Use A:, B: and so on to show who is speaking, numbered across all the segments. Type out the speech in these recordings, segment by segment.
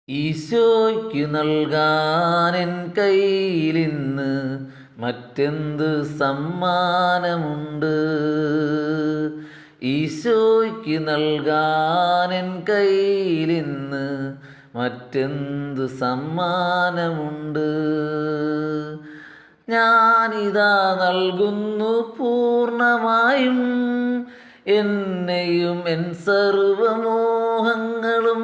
A: ഈശോയ്ക്കു നൽകാനെൻ കയ്യിലിന്ന് മറ്റെന്ത് സമ്മാനമുണ്ട്? ഈശോയ്ക്കു നൽകാനെൻ കയ്യിലിന്ന് മറ്റെന്ത് സമ്മാനമുണ്ട്? ഞാനിതാ നൽകുന്നു പൂർണ്ണമായും എന്നെയും എൻ സർവമോഹങ്ങളും.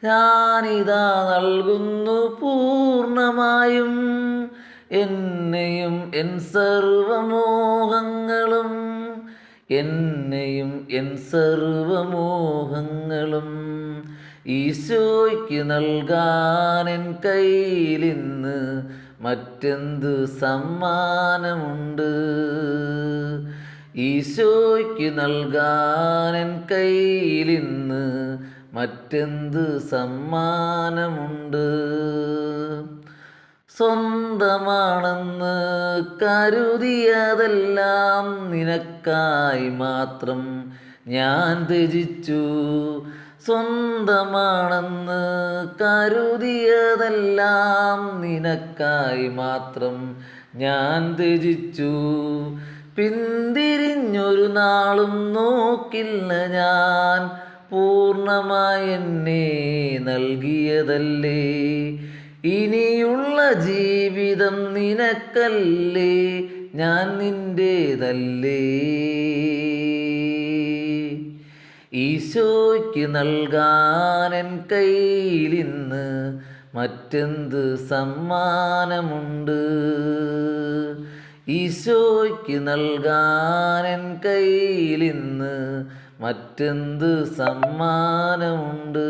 A: ഞാനിതാ നൽകുന്നു പൂർണ്ണമായും എന്നെയും എൻ സർവമോഹങ്ങളും. എന്നെയും എൻ സർവമോഹങ്ങളും ഈശോയ്ക്ക് നൽകാനെൻ കയ്യിലിന്ന് മറ്റെന്ത് സമ്മാനമുണ്ട്? ഈശോയ്ക്ക് നൽകാനെൻ കയ്യിലിന്ന് മറ്റെന്ത് സമ്മാനമുണ്ട്? സ്വന്തമാണെന്ന് കരുതിയതെല്ലാം നിനക്കായി മാത്രം ഞാൻ ത്യജിച്ചു. സ്വന്തമാണെന്ന് കരുതിയതെല്ലാം നിനക്കായി മാത്രം ഞാൻ ത്യജിച്ചു. പിന്തിരിഞ്ഞൊരു നാളും നോക്കില്ല ഞാൻ, പൂർണ്ണമായി എന്നെ നൽകിയതല്ലേ. ഇനിയുള്ള ജീവിതം നിനക്കല്ലേ, ഞാൻ നിന്റേതല്ലേ. ഈശോയ്ക്ക് നൽകാനെൻ കയ്യിലിന്ന് മറ്റെന്ത് സമ്മാനമുണ്ട്? ഈശോയ്ക്ക് നൽകാനെൻ കയ്യിലിന്ന് മറ്റെന്ത് സമ്മാനമുണ്ട്?